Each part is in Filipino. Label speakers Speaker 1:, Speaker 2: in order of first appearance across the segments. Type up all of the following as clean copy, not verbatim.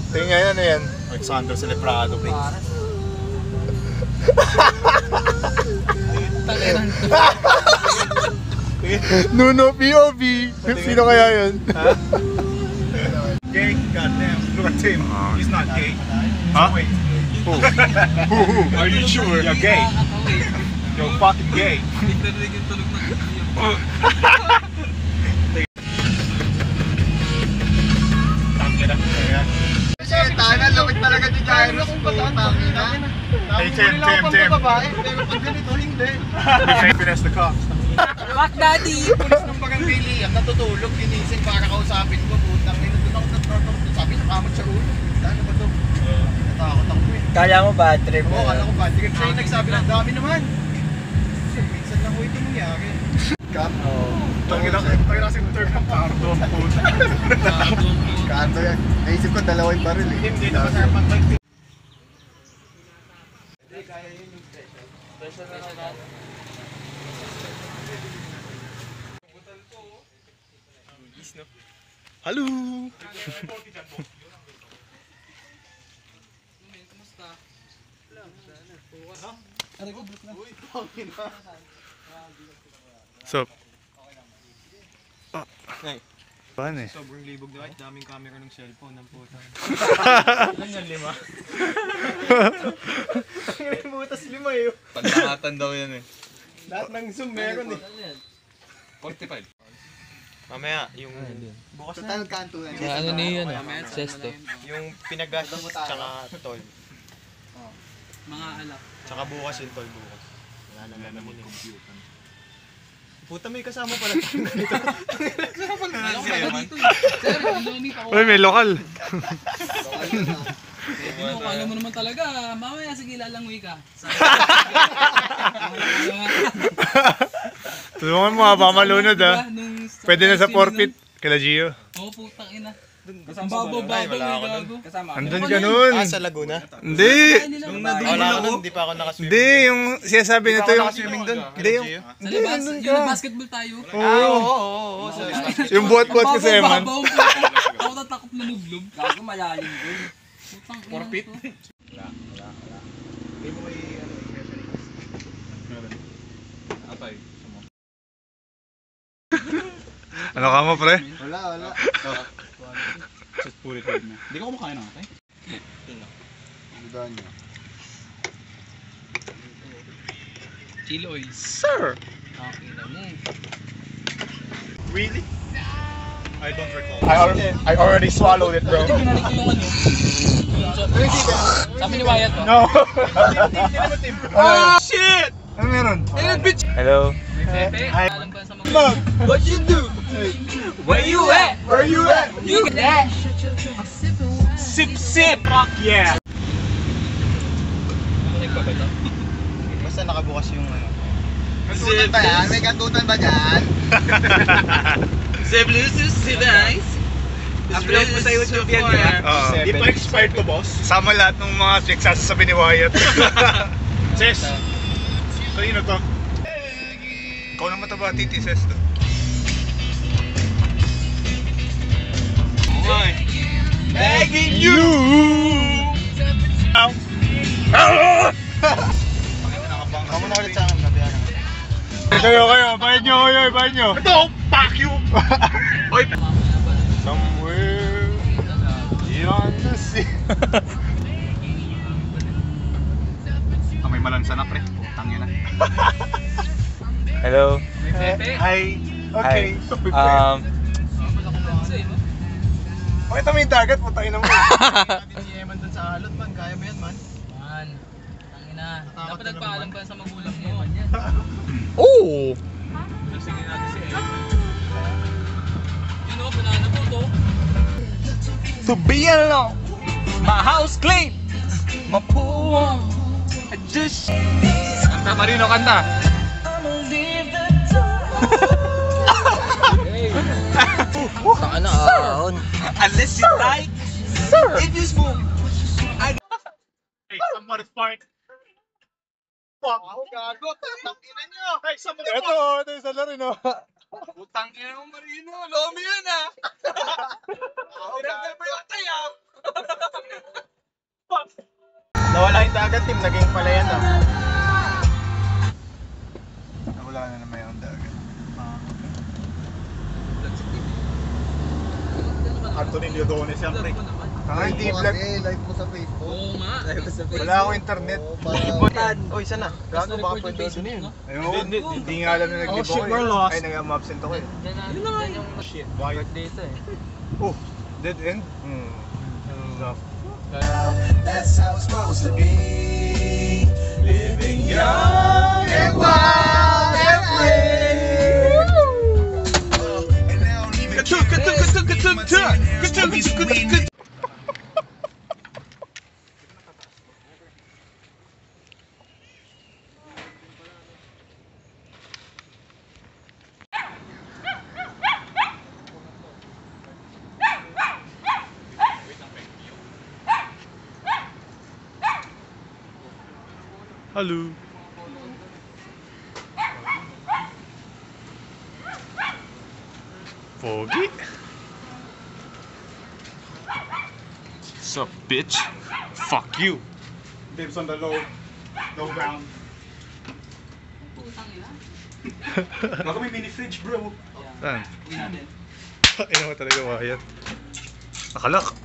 Speaker 1: Tingnan ano yan?
Speaker 2: Alexander Celebrado, please.
Speaker 1: Nuno POV. Sino kaya yun?
Speaker 2: Gay? Goddamn. Look at Tim. He's not gay.
Speaker 1: Huh?
Speaker 2: Wait.
Speaker 1: Who? Are you sure?
Speaker 2: You're gay. You're fucking gay.
Speaker 3: Tanan, lawit talaga ni Jairus.
Speaker 2: Hey, Tim.
Speaker 3: Pero pag ganito, hindi.
Speaker 2: Finesse the cops.
Speaker 4: Back daddy!
Speaker 3: Pulis ng barangay Liam, natutulog, ginising para kausapin ko. Putang ina, doon ako nagtrotok. Sabi, nakamot sa ulo. Ano ba ito? Natakot ako eh.
Speaker 4: Kala mo bad trip?
Speaker 3: Oo, kala ko bad trip. Siya yung nagsabi ng dami naman. Minsan lang ko ito nangyari. Cut? Oo.
Speaker 2: Tangina kasi third ng pardo ang puta.
Speaker 3: Kanto yan. Naisip ko dalawa yung baril eh.
Speaker 2: Hindi na masarap mag-tag.
Speaker 3: Hindi, kaya yun yung special. Special na natin.
Speaker 1: Hello! Sup?
Speaker 2: Hey.
Speaker 1: Paano eh?
Speaker 2: Sobrang libog na kahit daming camera ng cellphone ng puta.
Speaker 3: Ilan yan, 5?
Speaker 2: Ang butas 5 eh.
Speaker 1: Pandangatan daw yan eh.
Speaker 2: Lahat ng Zoom meron eh.
Speaker 1: 45. Mamaya, yung
Speaker 3: Bukas na. Total kanto yan.
Speaker 4: Sa ano niyo yan? Sesto.
Speaker 1: yung pinagas tsaka tol.
Speaker 4: Mga alak.
Speaker 1: Tsaka bukas yung tol bukas. Wala naman yung computer. Puta may kasama pala dito.
Speaker 4: Alam ko taga dito eh. Sir, Indomie pa ako.
Speaker 1: Uy, may lokal.
Speaker 4: Kala mo naman talaga. Mamaya sige lalangoy ka.
Speaker 1: Tulungan mo ha, baka malunod ha. Pwede na sa forfeit. Kala Gio.
Speaker 4: Oo, putang ina. Babaw
Speaker 1: Ay, wala ako
Speaker 4: gago. Kasama.
Speaker 1: Andun ka nun.
Speaker 2: Sa Laguna?
Speaker 1: Hindi.
Speaker 2: Wala ako nun, hindi pa ako nakaswimming.
Speaker 1: Hindi, yung sinasabi nito yung...
Speaker 2: nakaswimming dun.
Speaker 1: Hindi, yung...
Speaker 4: Sa labas, yung basketball tayo.
Speaker 1: Oo. Yung buhat-buhat kasi Eman.
Speaker 4: Babaw, putang. Ako tatakot na lublob. Gago malalim dun. Putang ina.
Speaker 2: Forfeit?
Speaker 1: Ano ka mo, pre?
Speaker 3: Wala.
Speaker 2: Just put it right na. Hindi ko kumakain ng atay.
Speaker 3: Budahan niya.
Speaker 4: Chili oil.
Speaker 1: Sir!
Speaker 4: Okay na mo.
Speaker 2: Really? I don't recall. I already swallowed it, bro.
Speaker 4: Hindi binalik ko yung ano. Sabi ni Wyatt to.
Speaker 2: No. Oh shit!
Speaker 1: Ano meron?
Speaker 4: bitch!
Speaker 1: Hello?
Speaker 4: Pepe, alam ba sa mga...
Speaker 2: What you do?
Speaker 4: Where you at?
Speaker 2: Where you at?
Speaker 4: You get that!
Speaker 2: Sip! Fuck yeah!
Speaker 3: Basta nakabukas yung ano. Kantutan ba yan? May kantutan ba dyan?
Speaker 4: The Bluetooth device.
Speaker 2: Upload mo sa YouTube yan, di ba?
Speaker 1: Oo.
Speaker 2: Di pa expired to, boss?
Speaker 1: Sama lahat ng mga nagsasabi ni Wyatt.
Speaker 2: Sis! Kanino to?
Speaker 1: Ikaw na mataba, Titi, Ses.
Speaker 2: Begging you!
Speaker 3: Ako na ulit sa akin. Nabihan ako.
Speaker 1: Kayo, bayad nyo.
Speaker 2: Ito! Fuck you! Oy!
Speaker 1: Somewhere beyond the sea.
Speaker 2: May malansa na, pre. Putang yun na.
Speaker 1: Hello?
Speaker 4: Pepe?
Speaker 1: Hi. Okay.
Speaker 2: Okay, ito may dagat. Putangin naman.
Speaker 3: Natin si Eman dun sa alot man. Kaya mo yan man.
Speaker 4: Man, tangina.
Speaker 3: Natakot
Speaker 4: Dapat
Speaker 3: na
Speaker 4: nagpaalam
Speaker 3: naman.
Speaker 4: ka sa magulang mo.
Speaker 1: Oh!
Speaker 2: Sige natin si Eman.
Speaker 4: Yun o, banana po to.
Speaker 1: To be alone.
Speaker 4: My house clean! Mapuwang! I just...
Speaker 1: Kanta, Marino, kanta.
Speaker 4: Saka na ahon.
Speaker 2: Unless you like, if you smoke, Hey, somebody fart. Fuck.
Speaker 3: Ako gago. Tangina nyo.
Speaker 2: Hey, somebody
Speaker 1: Ito yung sa laro, no?
Speaker 2: Putang ina mo, Marino. Lomi yun, ah.
Speaker 3: Ako gago.
Speaker 2: Pinagdabay yung tayo.
Speaker 1: Nawala yung dagat team, naging pala yan ah.
Speaker 2: Nawala na naman yung dagat. Anthony Leodone, siyempre. Ay, di vlog.
Speaker 3: Live mo sa Facebook.
Speaker 4: Oo nga.
Speaker 2: Wala akong internet.
Speaker 1: Oy, sana. Gago baka pwede doon yun.
Speaker 2: Ayun, hindi nga alam na
Speaker 1: Oh
Speaker 2: nag-live
Speaker 1: shit,
Speaker 2: ako
Speaker 1: we're
Speaker 2: eh.
Speaker 1: lost.
Speaker 2: Ay, nag-absent ako eh.
Speaker 4: Yun na nga yung shit.
Speaker 2: Why?
Speaker 4: Data eh.
Speaker 2: Oh, dead end? So,
Speaker 5: That's how it's supposed to be. Living young and wild and free. And I don't even care.
Speaker 2: hello. Pogi. Sup, bitch? Fuck you. Dibs on the low ground. Baka may mini fridge, bro. Saan? Ina mo talaga wayat. Nakalock.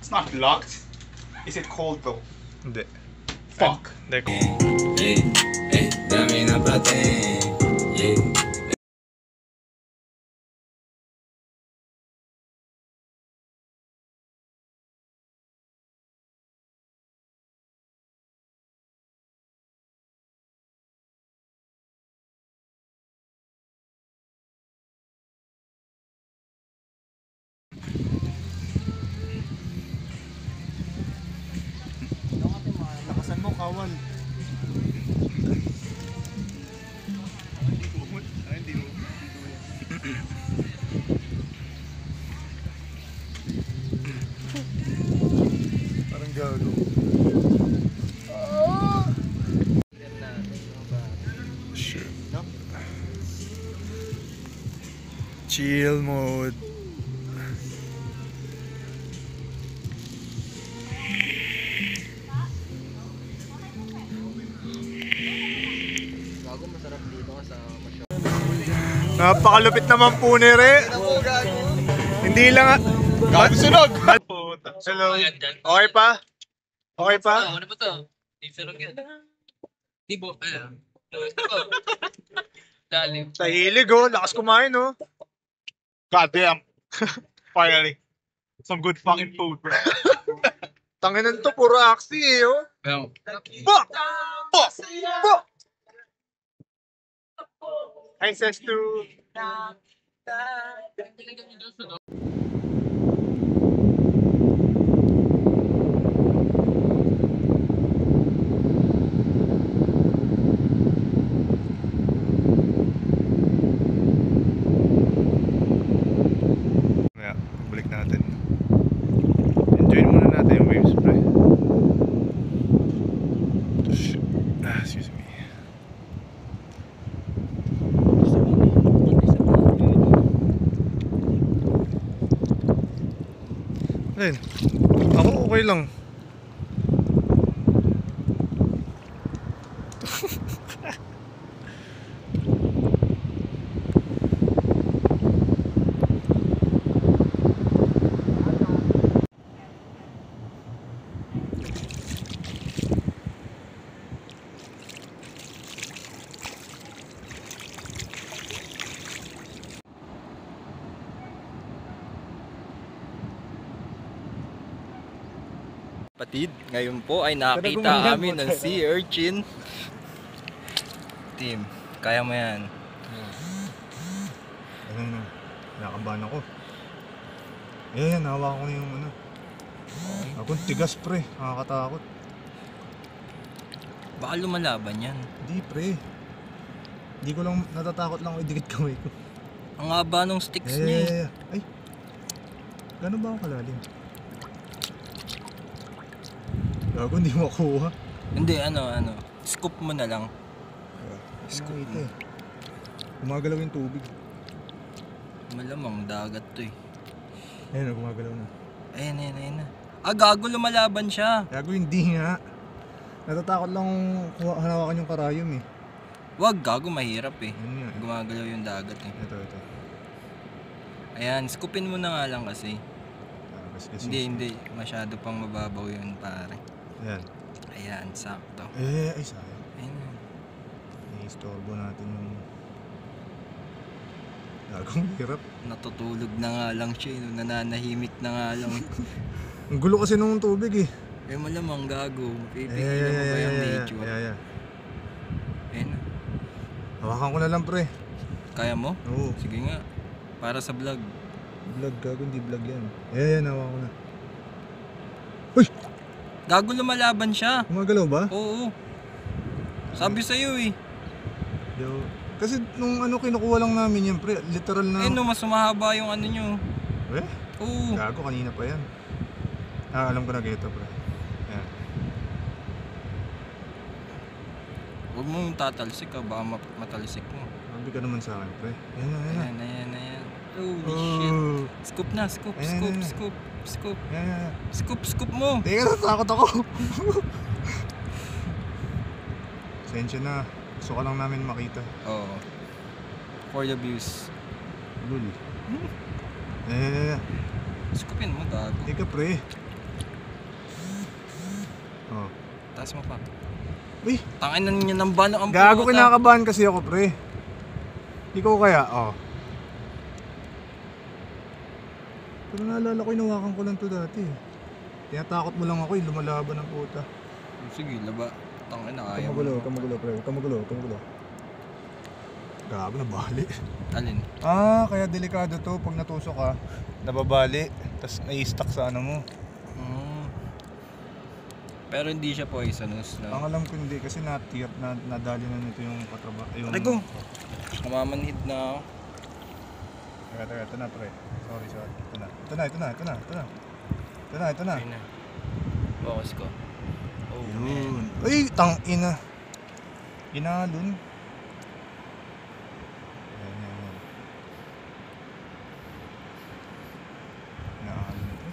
Speaker 2: It's not locked. Is it cold though? Hindi. Fuck. Hindi cold.
Speaker 5: Dame na platen.
Speaker 2: Lakasan mo, kawan. Parang gago. Sure. Chill mode.
Speaker 4: Gago, masarap dito ka sa masyo.
Speaker 2: Napakalupit naman po ni Re. Hindi lang gago sunog. Hello. Okay pa? Okay pa?
Speaker 4: Ano ba to? Different yan. Di bo, ayan. Dalim.
Speaker 2: Tahilig oh, lakas kumain oh. God damn. Finally. Some good fucking food, bro. Tanginan to, puro axi eh oh.
Speaker 4: Well,
Speaker 2: Fuck! Fuck! Fuck! Hi, Sestu. Yeah, balik natin. Enjoy muna natin yung waves, pre. Excuse me. Ayun. Ako okay lang.
Speaker 6: Kapatid, ngayon po ay nakita kami ng sea urchin. Team, kaya mo yan.
Speaker 2: Ano, nakabahan ako. Ayan, hawakan ko na yung ano. Ako, tigas pre, nakakatakot.
Speaker 6: Baka lumalaban yan.
Speaker 2: Hindi pre. Hindi ko lang, natatakot lang ako idikit kamay ko.
Speaker 6: Ang haba ng sticks niya.
Speaker 2: Ay, gano'n ba ako kalalim? Gago, hindi mo makuha.
Speaker 6: Hindi, ano, scoop mo na lang.
Speaker 2: Scoop ito eh. Gumagalaw yung tubig.
Speaker 6: Malamang dagat to eh.
Speaker 2: Ayun, gumagalaw na.
Speaker 6: Ayun na. Ah, gago, lumalaban siya.
Speaker 2: Gago, hindi nga. Natatakot lang hanawakan yung karayom eh.
Speaker 6: Wag, gago, mahirap eh.
Speaker 2: Yun nga.
Speaker 6: Gumagalaw yung dagat eh.
Speaker 2: Ito.
Speaker 6: Ayan, scoopin mo na nga lang kasi.
Speaker 2: Kasi.
Speaker 6: Hindi. Masyado pang mababaw yun, pare.
Speaker 2: Ayan.
Speaker 6: Ayan, sakto.
Speaker 2: Ay sayang.
Speaker 6: Ayan.
Speaker 2: I-istorbo natin yung... Gagong hirap.
Speaker 6: Natutulog na nga lang siya, eh, no? Nananahimik na nga lang.
Speaker 2: Ang gulo kasi nung tubig eh.
Speaker 6: Eh malamang gago, pipigilan mo ba yung nature?
Speaker 2: Yeah.
Speaker 6: Ayan.
Speaker 2: Hawakan ko na lang pre.
Speaker 6: Kaya mo?
Speaker 2: Oo.
Speaker 6: Sige nga. Para sa vlog.
Speaker 2: Vlog gago, hindi vlog yan. Ayan, hawakan ko na. Uy!
Speaker 6: Gago, lumalaban siya.
Speaker 2: Gumagalaw ba?
Speaker 6: Oo. Sabi sa'yo eh.
Speaker 2: Yo. Kasi nung kinukuha lang namin yan pre, literal na...
Speaker 6: Eh no, mas mahaba yung ano nyo.
Speaker 2: Eh?
Speaker 6: Oo.
Speaker 2: Gago, kanina pa yan. Alam ko na ganito pre. Ayan.
Speaker 6: Huwag mong tatalsik ka, baka matalsik mo.
Speaker 2: Mabi ka naman sa akin pre.
Speaker 6: Ayan. Holy shit. Scoop na, scoop.
Speaker 2: Ayan.
Speaker 6: Scoop mo.
Speaker 2: Teka, natakot ako. Sensya na. Gusto ka lang namin makita.
Speaker 6: Oo. For the views.
Speaker 2: Lul.
Speaker 6: Scoopin mo, gago.
Speaker 2: Teka pre. Oh.
Speaker 6: Taas mo pa.
Speaker 2: Uy!
Speaker 6: Tangin na niya ng bano ang
Speaker 2: Gago,
Speaker 6: puta.
Speaker 2: kinakabahan kasi ako pre. Ikaw kaya? Oh. Pero naalala ko, inawakan ko lang to dati. Tinatakot mo lang ako eh, lumalaban ng puta.
Speaker 6: Sige, laba. Tangin na, ayaw mo.
Speaker 2: Kamagulo pre, kamagulo. Gago, nabali.
Speaker 6: Alin?
Speaker 2: Kaya delikado to pag natusok ka. Nababali, tas nai-stuck sa ano mo.
Speaker 6: Pero hindi siya poisonous, no?
Speaker 2: Ang alam ko hindi kasi nadali na nito yung katrabaho.
Speaker 6: Rico! Namamanhid na ako.
Speaker 2: Teka, ito na pre. Sorry. Ito na.
Speaker 6: Ayun na. Focus ko. Oh, man.
Speaker 2: Yun. Ay, tangina. Inalon. Yan. Inaalon ito.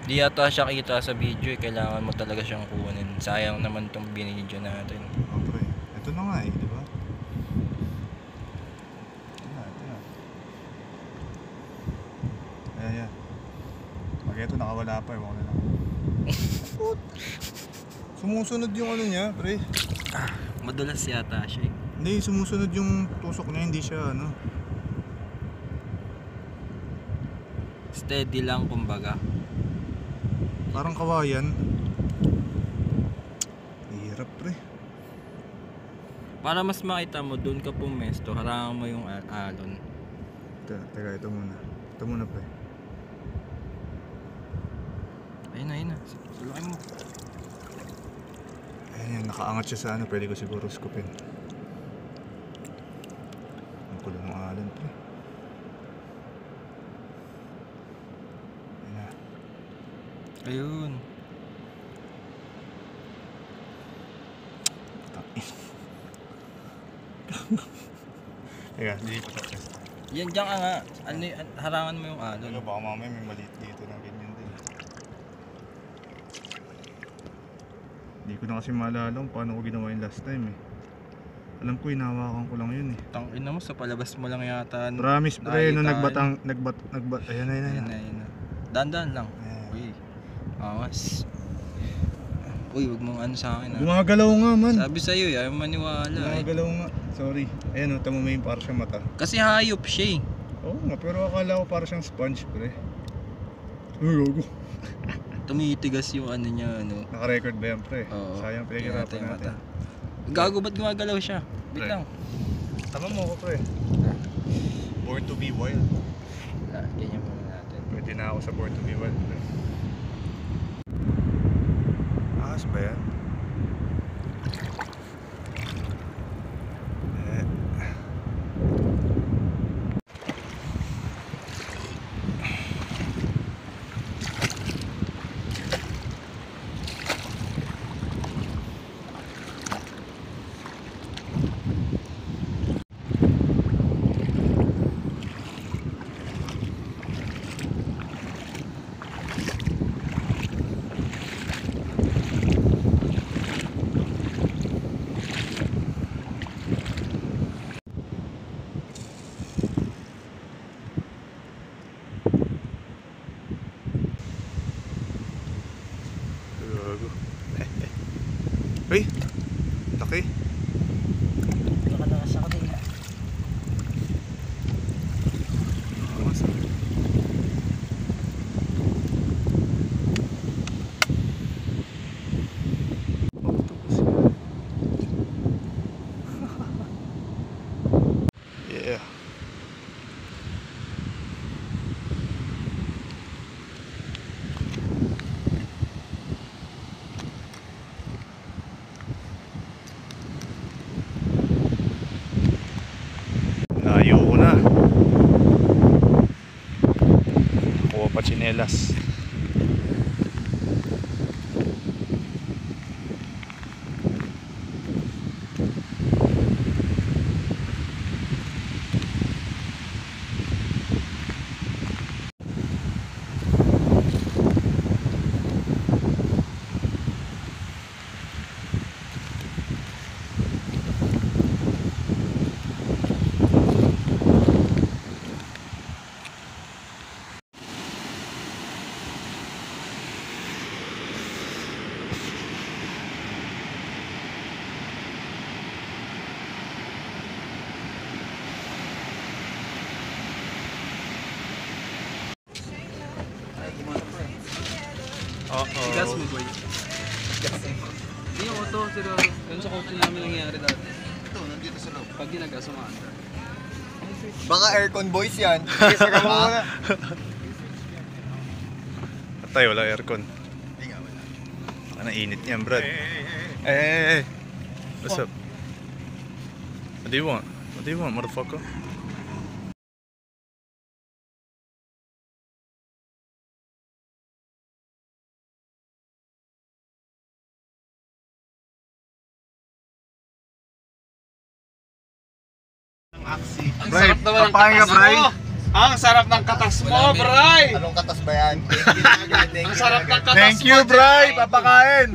Speaker 6: Di yata siya kita sa video eh. Kailangan mo talaga siyang kunin. Sayang naman tong binidyo natin.
Speaker 2: Oh, pre. Ito na nga eh, di ba? Ito na. Ayan. Pag ito nakawala pa, ewan ko na lang. Sumusunod yung ano niya, pre.
Speaker 6: Madulas yata siya eh.
Speaker 2: Hindi, sumusunod yung tusok niya, hindi siya ano.
Speaker 6: Steady lang kumbaga.
Speaker 2: Parang kawayan. Hirap pre.
Speaker 6: Para mas makita mo, doon ka pumesto, harangan mo yung alon.
Speaker 2: Teka, ito muna. Ito muna pre.
Speaker 6: Ayun na. Sulukin mo.
Speaker 2: Ayan, nakaangat siya sa ano, pwede ko siguro scoopin. Ang kulo ng alon pre. Ayan na.
Speaker 6: Ayun.
Speaker 2: Teka, hindi ko tapos.
Speaker 6: Yan dyan ka nga. Harangan mo yung alon.
Speaker 2: Ano, baka mamaya may maliit dito na ganyan din. Hindi ko na kasi maalala kung paano ko ginawa yung last time eh. Alam ko, hinawakan ko lang yun eh.
Speaker 6: Tangina mo, sa palabas mo lang yata.
Speaker 2: Promise pre, nung
Speaker 6: Nakitaan.
Speaker 2: ayan na.
Speaker 6: Dandan lang.
Speaker 2: Ayan.
Speaker 6: Uy. Awas. Uy, wag mong ano sa akin ah.
Speaker 2: Gumagalaw nga man.
Speaker 6: Sabi sa'yo, ayaw maniwala eh.
Speaker 2: Gumagalaw nga. Sorry. Ayan o, tamo mo yung para siyang mata.
Speaker 6: Kasi hayop siya eh.
Speaker 2: Oo nga, pero akala ko para siyang sponge pre. Uy, logo.
Speaker 6: Tumitigas yung ano niya, ano.
Speaker 2: Naka-record ba yan pre?
Speaker 6: Oo.
Speaker 2: Sayang pinag-irapan natin.
Speaker 6: Gago, ba't gumagalaw siya? Wait
Speaker 2: Pre.
Speaker 6: lang.
Speaker 2: Tama mo ako pre. Born to be wild.
Speaker 6: Ganyan muna natin.
Speaker 2: Pwede na ako sa Born to be wild pre. Ahas ba yan? Gago. Uy! Laki.
Speaker 4: Nakalakas ako din.
Speaker 2: Yeah. Layo ko na. Nakuha pa tsinelas.
Speaker 4: Gas mo, boy. Hindi yung auto, seryoso. Ganun sa kotse namin nangyayari dati.
Speaker 3: Ito, nandito sa loob.
Speaker 4: Pag ginagas, umaanda.
Speaker 3: Baka aircon boys yan. Sige, saka mo muna.
Speaker 2: Patay, wala aircon.
Speaker 3: Hindi nga, wala.
Speaker 2: Ano init niyan, Brad? Hey. What's up? What do you want? What do you want, motherfucker?
Speaker 3: Ang
Speaker 2: Bray,
Speaker 3: sarap naman ng
Speaker 2: papain ka,
Speaker 3: katas
Speaker 2: Bray.
Speaker 3: mo. Ang sarap ng katas mo, Bray. Anong katas ba yan? Ang sarap ng katas mo.
Speaker 2: Thank you, Bray! Papakain!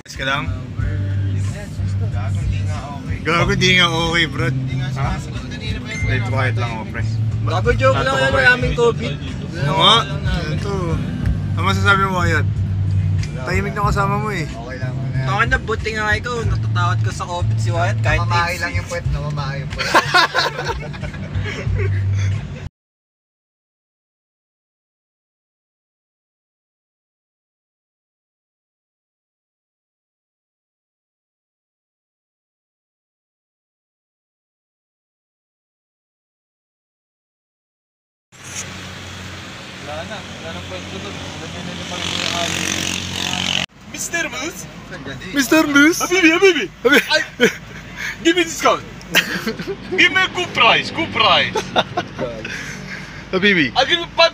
Speaker 2: Ayos ka lang?
Speaker 3: Gago, hindi nga okay.
Speaker 2: Gago, di nga okay, Brad.
Speaker 3: Hindi nga sumasagot. Kanina pa yung
Speaker 2: Wait, quiet lang ako, pre.
Speaker 4: Gago, joke lang yan, maraming COVID.
Speaker 2: Ano nga? Ito. Ano masasabi mo, Wyatt? Tahimik na kasama mo eh.
Speaker 3: Okay lang.
Speaker 4: Taka na, buti nga ikaw, natatakot ka sa COVID si Wyatt kahit
Speaker 3: Namamahay lang yung puwet. Namamahay yung puwet.
Speaker 1: Wala nang pwede doon. Ganyan na naman yung amin. Mr. Moose?
Speaker 2: Mr. Moose!
Speaker 1: Habibi! Give me discount! Give me a good price! Good price!
Speaker 2: Habibi!
Speaker 1: I'll give you $5!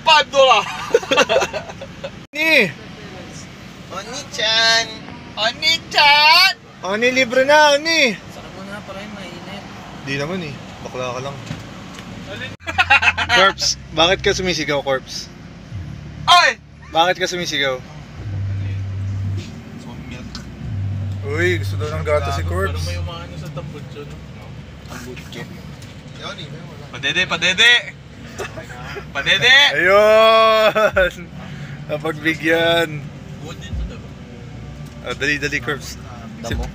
Speaker 1: $5!
Speaker 2: Ni!
Speaker 3: Oni-chan!
Speaker 1: Oni-chan!
Speaker 2: Oni, libre na, Oni!
Speaker 4: Sarap mo nga, parang mainit.
Speaker 2: Di naman eh. Bakla ka lang. Corpse, bakit ka sumisigaw, Corpse?
Speaker 1: Ay!
Speaker 2: Bakit ka sumisigaw? Uy, gusto daw ng gato si Corpse.
Speaker 1: Ano may umaano sa tambutso, no?
Speaker 3: Tambutso. Yun eh, wala.
Speaker 1: Padede! Padede!
Speaker 2: Ayun! Napagbigyan.
Speaker 1: Good dito, diba?
Speaker 2: Dali, Corpse.
Speaker 3: Damo.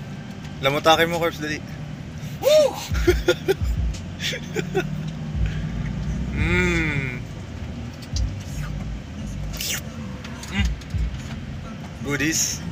Speaker 2: Lamutakin mo, Corpse, dali.
Speaker 1: Woo!
Speaker 2: Goodies.